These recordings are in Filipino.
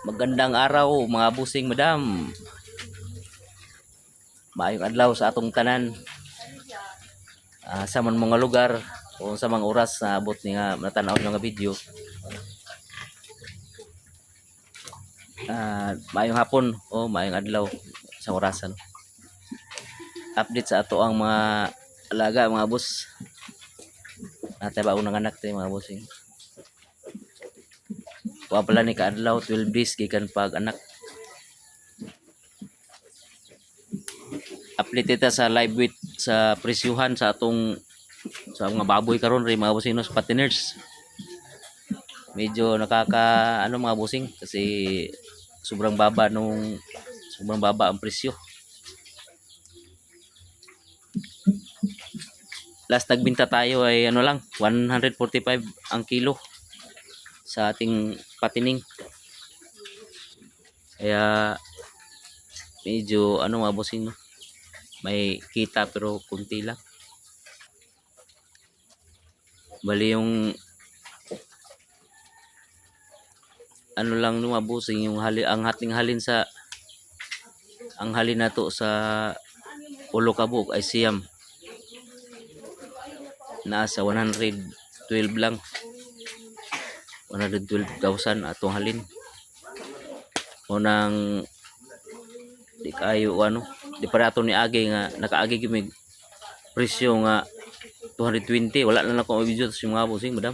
Magandang araw mga busing madam. Maayong adlaw sa atong tanan. Sa man mga lugar o sa mga oras na abot ni nga natanaw nga video. Maayong hapon o maayong adlaw sa orasan. Update sa ato ang mga alaga mga bus. Natay ba unang anak tayo mga busing. Kuha pala ni kaadlaw 12 days gikan pag anak. Update ita sa live weight sa presyuhan sa atong sa mga baboy karon ri mga busing sa patiners. Medyo nakaka mga busing kasi sobrang baba ang presyo. Last nagbinta tayo ay lang 145 ang kilo sa ating patining. Kaya medyo mga busing no? May kita pero kunti lang. Bali yung lang mga busing yung ang hating halin sa ang halin nato sa ulo kabuk ay siyam. Nasa 112 lang. 112,000 atong halin. Unang di kayo di para ato ni agi nga nakaagi gimig presyo nga 220. Wala na ako video sa mga busing madam.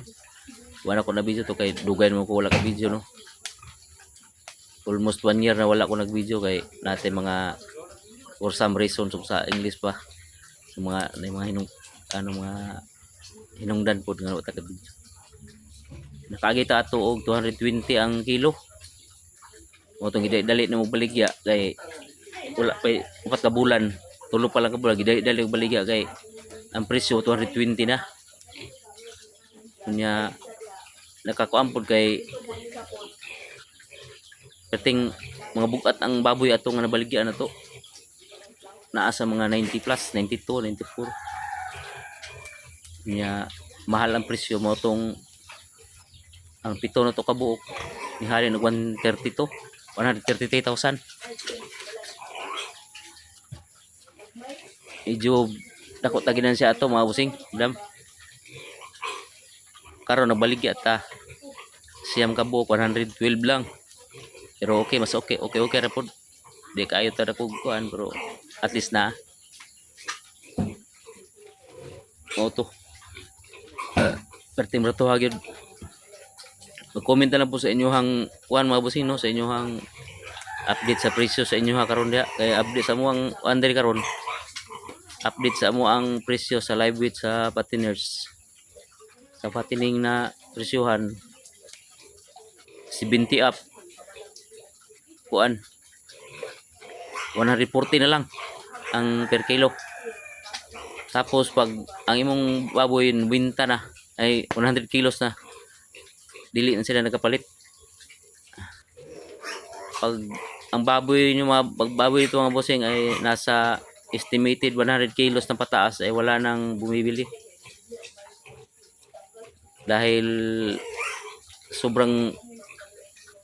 Wala ko na video to kay dugay mo ko wala ka video no. Almost 1 year na wala ko nag-video kay natin mga for some reason sa English pa. Sa mga mga hinungdan pod nga wala ka video. Nakagita ato og 220 ang kilo. Mo tong dali na mo baligya kay wala pa 4 ka bulan. Tulo pa lang ka bulan dali baligya kay ang presyo 220 na. Kunya nakakuampod kay kating mga bugat ang baboy ato nga nabaligya na to. Naa sa mga 90 plus, 92, 94. Kunya mahal ang presyo mo tong ang pito na to kabuok ni halin og 132, 133,000. Medyo dako taginan siya ato mga busing madam. Karon nabaligya ta siyam kabuok 112 lang. Pero okay, mas okay ra pod. Di kayo ta dako kuan pero at least na mo to. Pertim ra to gyud. Mag-comment na lang po sa inyohang kuan mga busing no, sa inyohang update sa presyo sa inyo karon dia. Kay update sa mo ang under karon. Update sa mo ang presyo sa live weight sa patiners. Sa patining na presyohan 70 up. Kuan 140 na lang ang per kilo. Tapos pag ang imong baboy winta na ay 100 kilos na, dili na sila nagkapalit. Pag ang baboy nyo baboy ito mga bossing ay nasa estimated 100 kilos na pataas ay wala nang bumibili. Dahil sobrang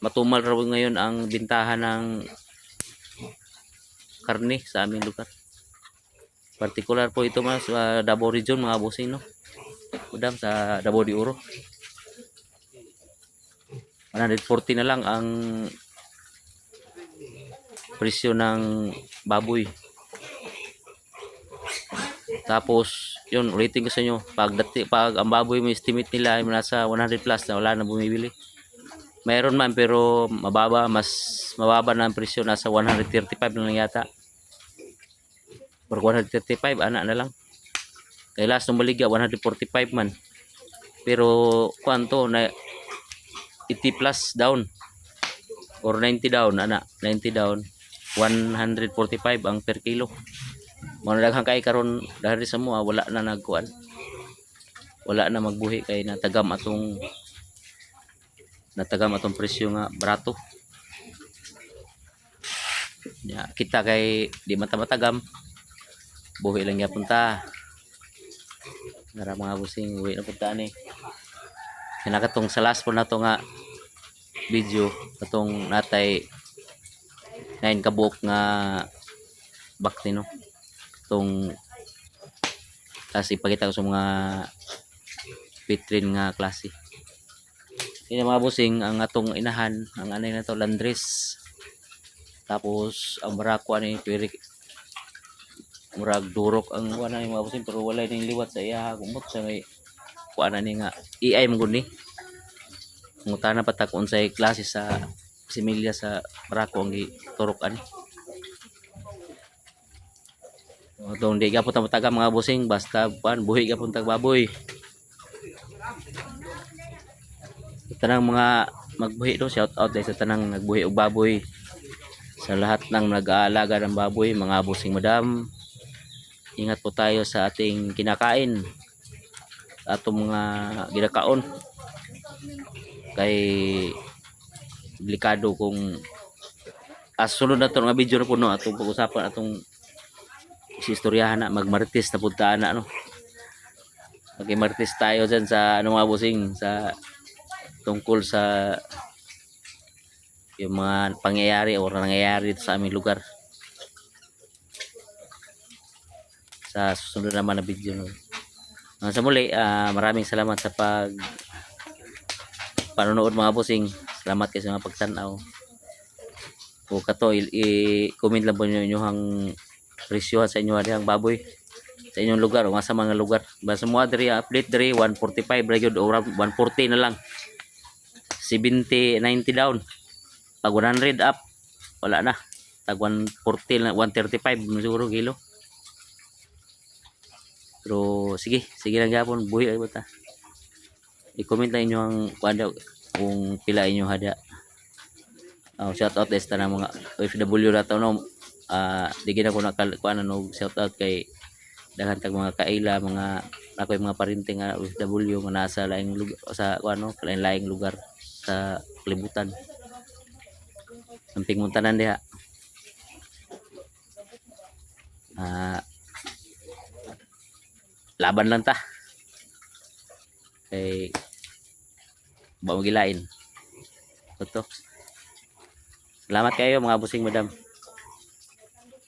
matumal raw ngayon ang bintahan ng karne sa aming lugar. Partikular po ito mas sa Davao Region mga bossing no. Udam sa Davao de Oro. 140 na lang ang presyo ng baboy. Tapos yun ulitin ko sa inyo pag ang baboy mo estimate nila ay nasa 100 plus na wala na bumibili. Mayroon man pero mas mababa na ang presyo, nasa 135 na lang yata. Por 135 ana na lang. Kay last nung baligya 145 man. Pero kwanto na 80 plus down or 90 down ana, 90 down 145 ang per kilo. Mo daghang kay karon dahil sa mo wala na nagkuan. Wala na magbuhi kay natagam atong presyo nga barato. Ya, kita kay di mata-matagam. Buhi lang ya punta. Nara mga busing buhi na punta ni. Kinakatong salas po na to nga video katong natay 9 kabuk nga bakti no. Tong kasi ipakita ko sa mga vitrine nga klase. Ini mga busing ang atong inahan, ang anay na to Landres. Tapos ang barako ani pwede murag durok ang wala ni mga busing pero wala ning liwat sa iya kumot sa may kuana ni nga AI mo guni. Ngutana pa ta kung unsay klase sa similya sa barako ang giturok ani. Dong di gapon ta mataga mga busing basta buhi gapon tag baboy. Tanang mga magbuhi do, shout out sa tanang nagbuhi og baboy, sa lahat ng nag-aalaga ng baboy, mga busing madam, ingat po tayo sa ating kinakain, atong mga ginakaon kay delikado kung sunod na to nga video na puno atong pag-usapan atong istoryahan na magmartis na puntaan na ano. Magmartis tayo dyan sa ano mga busing sa tungkol sa yung mga pangyayari o nangyayari dito sa aming lugar sa susunod naman na video no. Sa muli maraming salamat sa panonood mga busing. Salamat kayo sa mga pagtanaw. O kato i-comment lang po nyo inyong presyo sa inyo ang baboy sa inyong lugar o nga sa mga lugar. Basta mo diri update diri 145 ra gyud o 140 na lang. 70, 90 down. Pag 100 up, wala na. Tag 140 na 135 siguro kilo. Pero sige lang gyapon buhi ay bata. I-comment lang inyo ang kuan kung pila inyo hada. Shout out sa tanang mga OFW na to no. Di gina ko kuan no shout out kay daghan kag mga kaila mga ako'y mga parinting nga OFW nga nasa laing lugar sa kuan no, laing lugar sa kalibutan. Samping muntanan diha. Laban lang ta. Kay ba magilain. Ito. Salamat kayo mga busing madam.